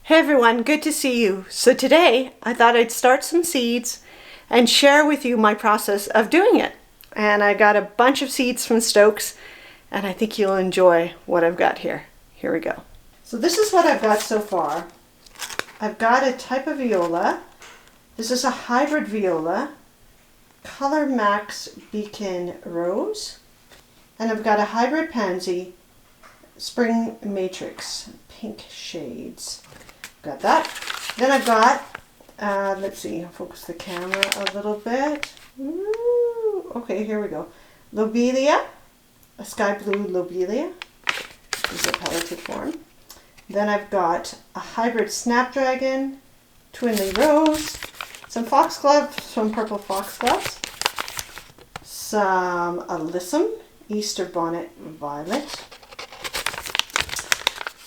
Hey everyone, good to see you. So today I thought I'd start some seeds and share with you my process of doing it. And I got a bunch of seeds from Stokes and I think you'll enjoy what I've got here. Here we go. So this is what I've got so far. I've got a type of viola. This is a hybrid viola, Color Max Beacon Rose. And I've got a hybrid pansy, Spring Matrix, pink shades. Got that. Then I've got, let's see, I'll focus the camera a little bit. Ooh, okay, here we go. Lobelia, a sky blue lobelia. This is a pelleted form. Then I've got a hybrid snapdragon, twinly rose, some foxgloves, some purple foxgloves, some Alyssum, Easter bonnet violet,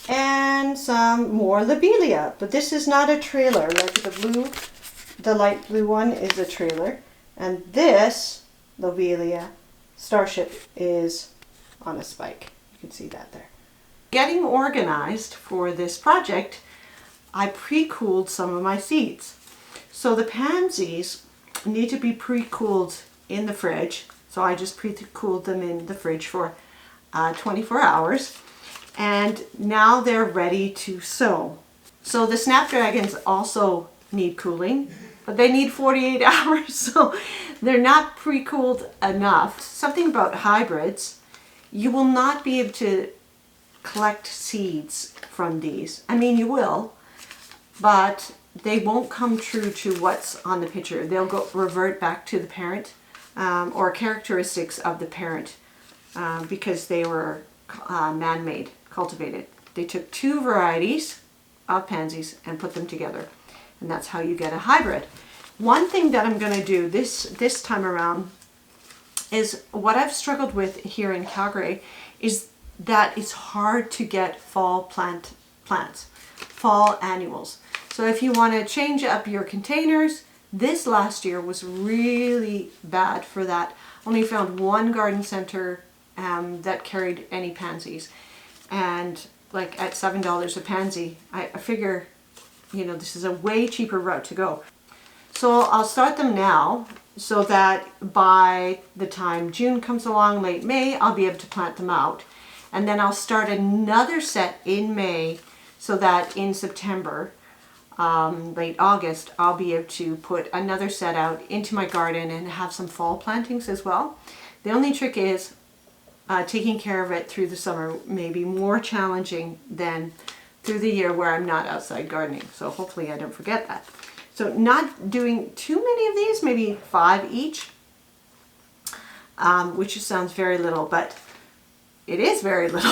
and some more lobelia, but this is not a trailer. Like the light blue one is a trailer, and this lobelia starship is on a spike. You can see that there. Getting organized for this project, I pre-cooled some of my seeds. So the pansies need to be pre-cooled in the fridge, so I just pre-cooled them in the fridge for 24 hours. And now they're ready to sow. So the snapdragons also need cooling, but they need 48 hours, so they're not pre-cooled enough. Something about hybrids, you will not be able to collect seeds from these. I mean, you will, but they won't come true to what's on the picture. They'll revert back to the parent or characteristics of the parent because they were man-made. Cultivated. They took two varieties of pansies and put them together, and that's how you get a hybrid. One thing that I'm going to do this time around is what I've struggled with here in Calgary is that it's hard to get fall plants, fall annuals. So if you want to change up your containers, this last year was really bad for that. Only found one garden center that carried any pansies. And like at $7 a pansy, I figure, you know, this is a way cheaper route to go. So I'll start them now so that by the time June comes along, late May, I'll be able to plant them out. And then I'll start another set in May so that in September, late August, I'll be able to put another set out into my garden and have some fall plantings as well. The only trick is taking care of it through the summer may be more challenging than through the year where I'm not outside gardening. So hopefully I don't forget that. So not doing too many of these, maybe 5 each, which sounds very little, but it is very little.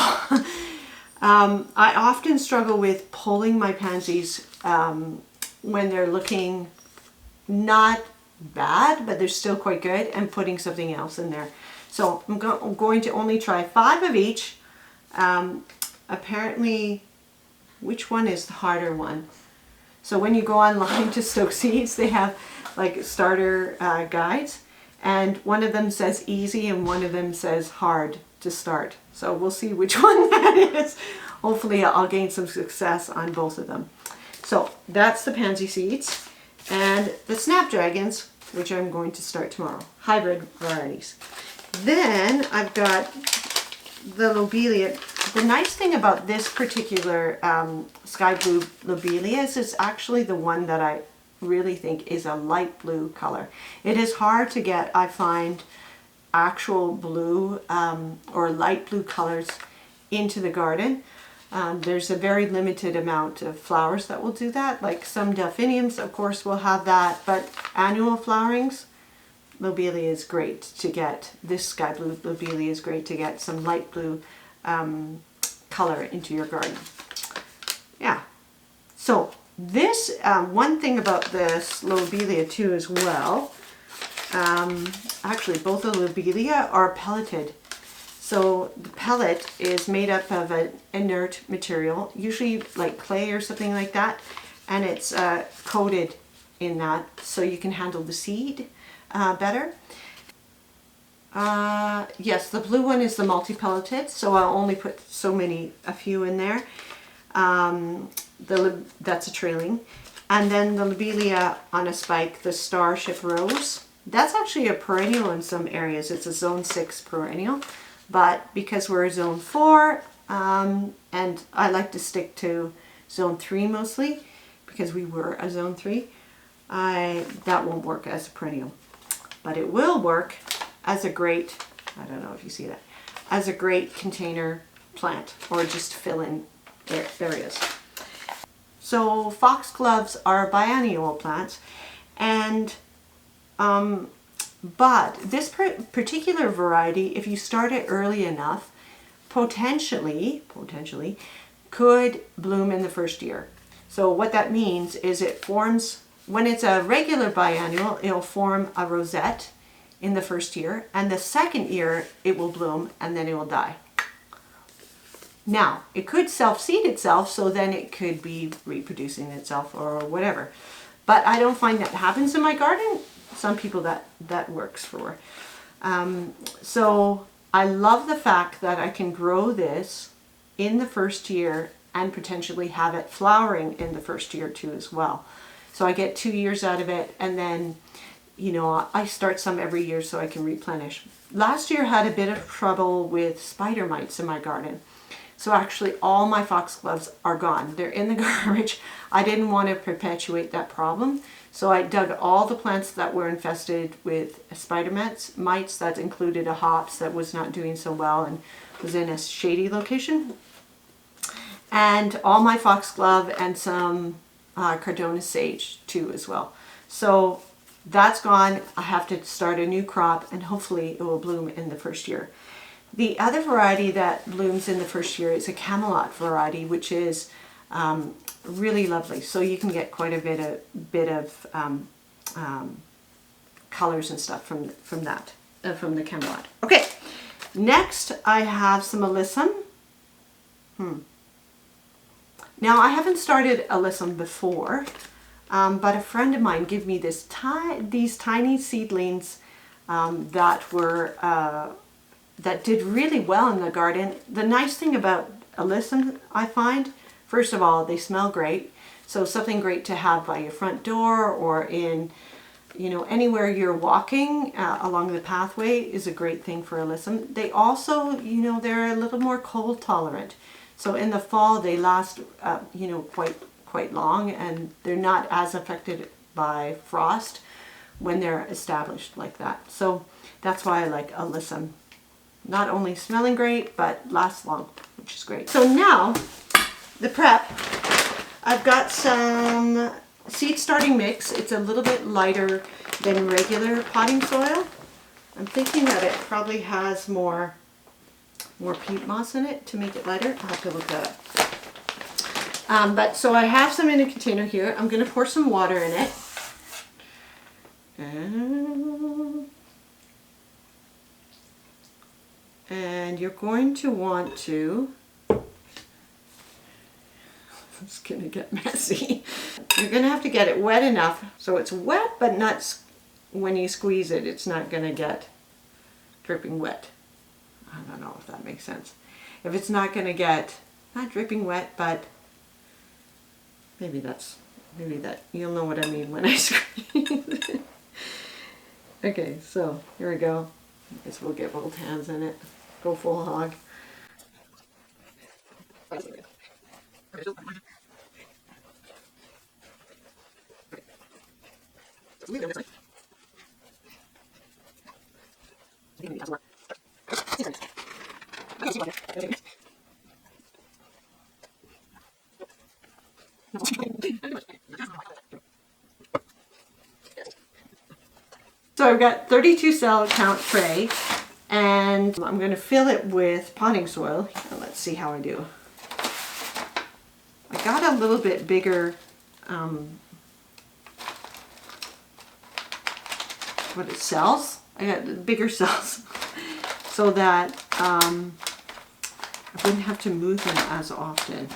I often struggle with pulling my pansies when they're looking not bad, but they're still quite good, and putting something else in there. So I'm going to only try 5 of each. Apparently, which one is the harder one? So when you go online to Stokes Seeds, they have like starter guides, and one of them says easy and one of them says hard to start. So we'll see which one that is. Hopefully I'll gain some success on both of them. So that's the pansy seeds and the snapdragons, which I'm going to start tomorrow. Hybrid varieties. Then I've got the lobelia. The nice thing about this particular sky blue lobelia is it's actually the one that I really think is a light blue color. It is hard to get, I find, actual blue or light blue colors into the garden. There's a very limited amount of flowers that will do that. Like some delphiniums, of course, will have that, but annual flowerings, lobelia is great to get. This sky blue lobelia is great to get some light blue color into your garden. Yeah. So this, one thing about this lobelia too as well, actually both the lobelia are pelleted. So the pellet is made up of an inert material, usually like clay or something like that, and it's coated in that so you can handle the seed better. Yes, the blue one is the multi-pelleted, so I'll only put a few in there. that's a trailing. And then the lobelia on a spike, the Starship Rose. That's actually a perennial in some areas. It's a zone 6 perennial. But because we're a zone 4, and I like to stick to zone 3 mostly, because we were a zone 3, that won't work as a perennial. But it will work as a great, I don't know if you see that, as a great container plant, or just fill in areas. So foxgloves are biennial plants, and but this particular variety, if you start it early enough, potentially could bloom in the first year. So what that means is it forms, when it's a regular biennial, it'll form a rosette in the first year, and the second year it will bloom and then it will die. Now, it could self-seed itself, so then it could be reproducing itself or whatever. But I don't find that happens in my garden. Some people that works for. So I love the fact that I can grow this in the first year and potentially have it flowering in the first year too as well. So I get 2 years out of it, and then, you know, I start some every year so I can replenish. Last year I had a bit of trouble with spider mites in my garden. So actually all my foxgloves are gone. They're in the garbage. I didn't want to perpetuate that problem. So I dug all the plants that were infested with spider mites. That included a hops that was not doing so well and was in a shady location. And all my foxglove and some Cardona sage too as well. So that's gone. I have to start a new crop, and hopefully it will bloom in the first year. The other variety that blooms in the first year is a Camelot variety, which is really lovely. So you can get quite a bit of colors and stuff from the Camelot. Okay, next I have some Alyssum. Now I haven't started Alyssum before, but a friend of mine gave me these tiny seedlings that did really well in the garden. The nice thing about Alyssum, I find, first of all, they smell great. So something great to have by your front door, or in, you know, anywhere you're walking along the pathway is a great thing for Alyssum. They also, you know, they're a little more cold tolerant. So in the fall they last, you know, quite long, and they're not as affected by frost when they're established like that. So that's why I like Alyssum. Not only smelling great, but lasts long, which is great. So now, the prep. I've got some seed starting mix. It's a little bit lighter than regular potting soil. I'm thinking that it probably has more peat moss in it to make it lighter. I'll have to look that up. But so I have some in a container here. I'm going to pour some water in it. And you're going to want to, it's going to get messy. You're going to have to get it wet enough so it's wet, but not, when you squeeze it, it's not going to get dripping wet. I don't know if that makes sense. If it's not going to get, not dripping wet, but maybe that, you'll know what I mean when I squeeze it. Okay, so here we go. I guess we'll get both hands in it. Go full hog. So I've got 32 cell count tray, and I'm going to fill it with potting soil. Let's see how I do. I got a little bit bigger cells. I got bigger cells so that I wouldn't have to move them as often.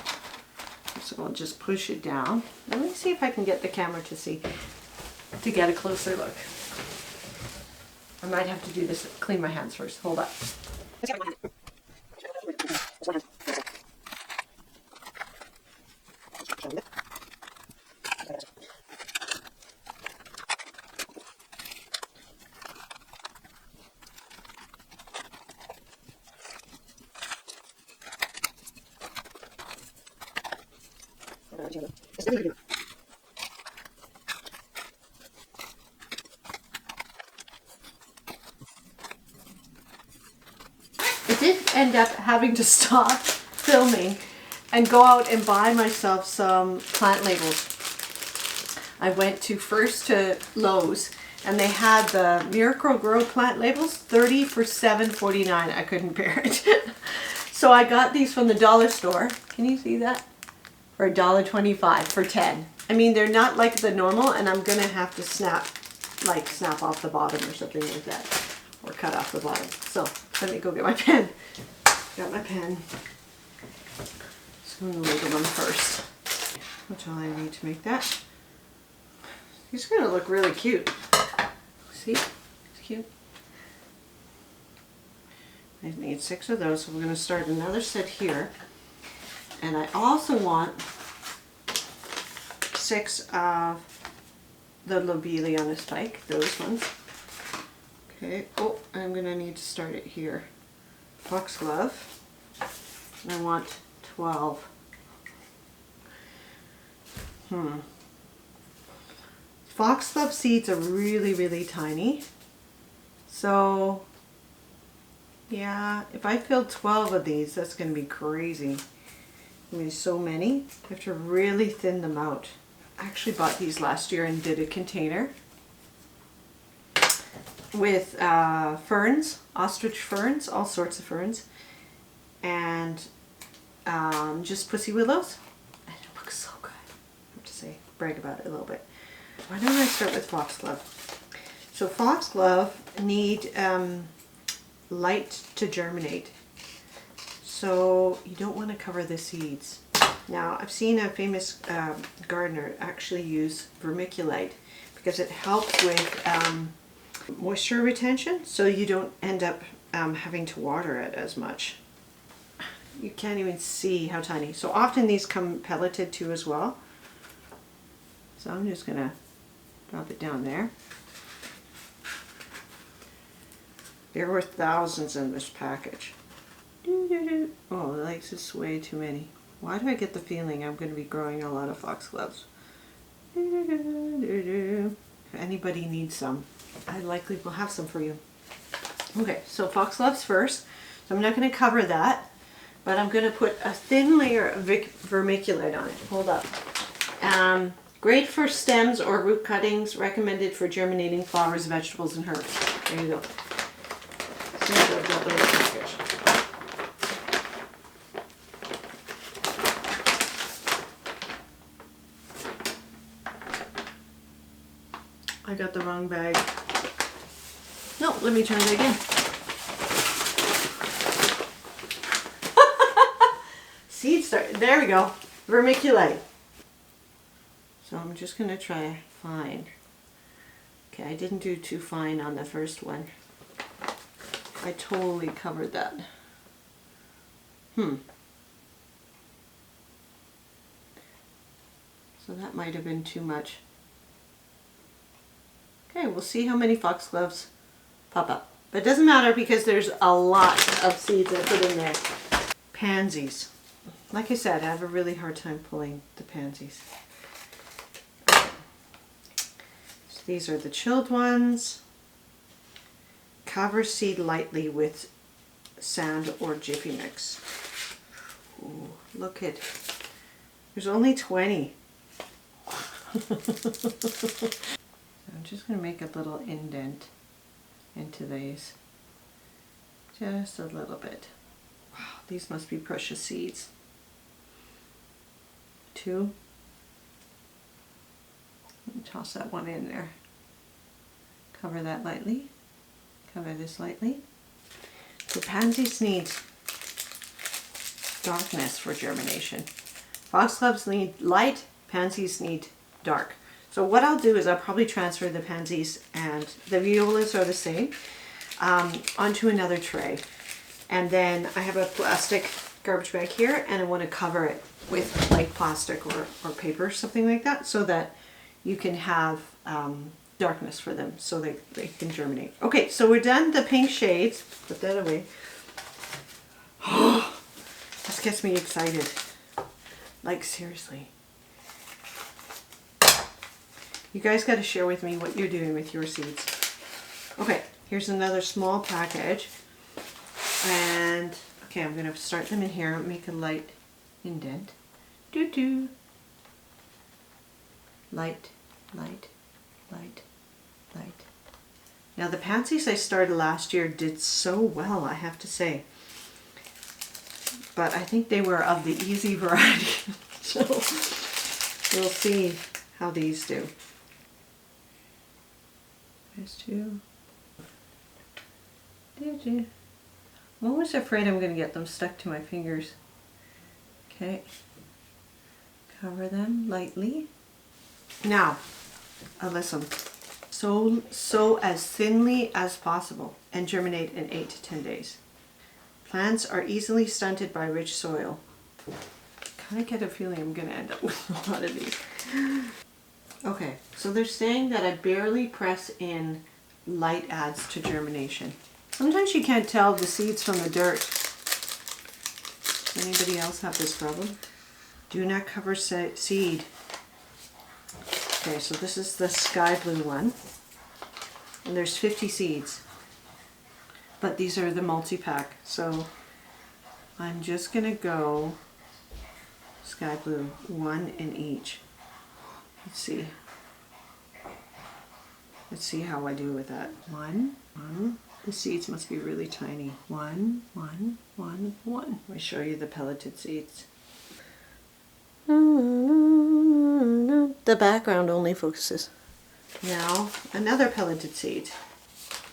So I'll just push it down. Let me see if I can get the camera to get a closer look. I might have to do this, clean my hands first. Hold up. I did end up having to stop filming and go out and buy myself some plant labels. I went first to Lowe's, and they had the Miracle-Gro plant labels, 30 for $7.49. I couldn't bear it. So I got these from the dollar store. Can you see that? For $1.25 for 10. I mean, they're not like the normal, and I'm gonna have to snap off the bottom or something like that, or cut off the bottom. So let me go get my pen. Got my pen. So I'm gonna label them first. That's all I need to make that. He's gonna look really cute. See? It's cute. I need 6 of those, so we're gonna start another set here. And I also want 6 of the lobelia on a spike, those ones. Okay, oh, I'm gonna need to start it here. Foxglove. And I want 12. Foxglove seeds are really, really tiny. So, yeah, if I fill 12 of these, that's going to be crazy. I mean, so many. I have to really thin them out. I actually bought these last year and did a container with ferns, ostrich ferns, all sorts of ferns, and just pussy willows. And it looks so good. I have to say, brag about it a little bit. Why don't I start with foxglove? So foxglove need light to germinate. So you don't want to cover the seeds. Now I've seen a famous gardener actually use vermiculite because it helps with moisture retention, so you don't end up having to water it as much. You can't even see how tiny. So often these come pelleted too as well. So I'm just gonna drop it down there. There were thousands in this package. Oh, this is way too many. Why do I get the feeling I'm going to be growing a lot of foxgloves? If anybody needs some, I likely will have some for you. Okay, so foxgloves first. So I'm not going to cover that, but I'm going to put a thin layer of vermiculite on it. Hold up. Great for stems or root cuttings, recommended for germinating flowers, vegetables, and herbs. There you go. So I'll drop it in the package. I got the wrong bag. No, let me try it again. Seed start. There we go. Vermiculite. So I'm just going to try fine. Okay, I didn't do too fine on the first one. I totally covered that. So that might have been too much. Okay, we'll see how many foxgloves pop up. But it doesn't matter because there's a lot of seeds I put in there. Pansies. Like I said, I have a really hard time pulling the pansies. So these are the chilled ones. Cover seed lightly with sand or Jiffy Mix. Ooh, look at, there's only 20. I'm just going to make a little indent into these. Just a little bit. Wow, these must be precious seeds. 2. Toss that one in there. Cover that lightly. Cover this lightly. So pansies need darkness for germination. Foxgloves need light, pansies need dark. So what I'll do is I'll probably transfer the pansies, and the violas are the same, onto another tray. And then I have a plastic garbage bag here, and I want to cover it with like plastic or paper or something like that, so that you can have darkness for them so they can germinate. Okay, so we're done the pink shades. Put that away. Oh, this gets me excited. Like seriously. You guys got to share with me what you're doing with your seeds. Okay, here's another small package. And, okay, I'm going to start them in here, make a light indent. Doo-doo. Light, light, light, light. Now the pansies I started last year did so well, I have to say. But I think they were of the easy variety. So we'll see how these do. There's two. I'm always afraid I'm going to get them stuck to my fingers. Okay. Cover them lightly. Now, Alyssum. Sow as thinly as possible and germinate in 8 to 10 days. Plants are easily stunted by rich soil. Kind of get a feeling I'm going to end up with a lot of these. Okay, so they're saying that I barely press in light adds to germination. Sometimes you can't tell the seeds from the dirt. Does anybody else have this problem? Do not cover seed. Okay, so this is the sky blue one. And there's 50 seeds. But these are the multi-pack. So I'm just going to go sky blue, 1 in each. Let's see. Let's see how I do with that. 1, 1. The seeds must be really tiny. 1, 1, 1, 1. Let me show you the pelleted seeds. The background only focuses. Now, another pelleted seed.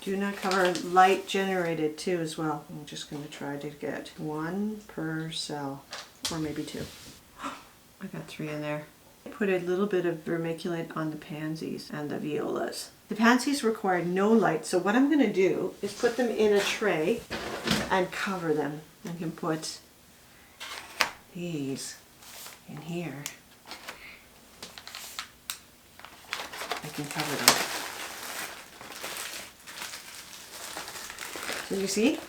Do not cover light generated too as well. I'm just going to try to get 1 per cell, or maybe 2. I got 3 in there. I put a little bit of vermiculite on the pansies and the violas. The pansies require no light, so what I'm going to do is put them in a tray and cover them. I can put these in here. I can cover them. So you see?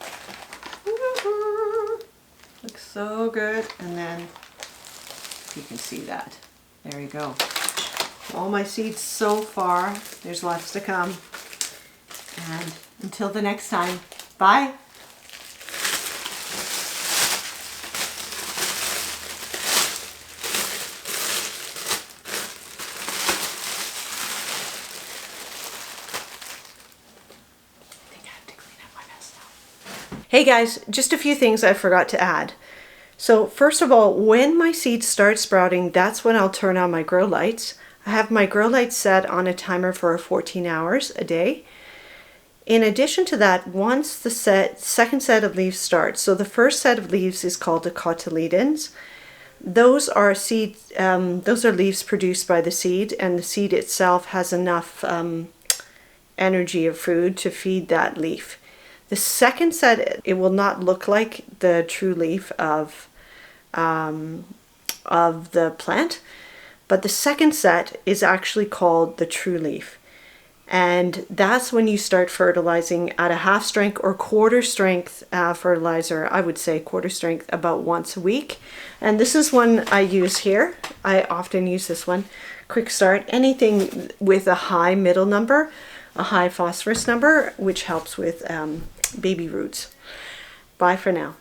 Looks so good. And then, if you can see that, there you go. All my seeds so far. There's lots to come. And until the next time, bye. Hey guys, just a few things I forgot to add. So first of all, when my seeds start sprouting, that's when I'll turn on my grow lights. I have my grow lights set on a timer for 14 hours a day. In addition to that, once the second set of leaves starts, so the first set of leaves is called the Cotyledons. Those are leaves produced by the seed, and the seed itself has enough energy of food to feed that leaf. The second set, it will not look like the true leaf of the plant, but the second set is actually called the true leaf. And that's when you start fertilizing at a half strength or quarter strength fertilizer. I would say quarter strength about once a week. And this is one I use here. I often use this one. Quick start, anything with a high middle number, a high phosphorus number, which helps with baby roots. Bye for now.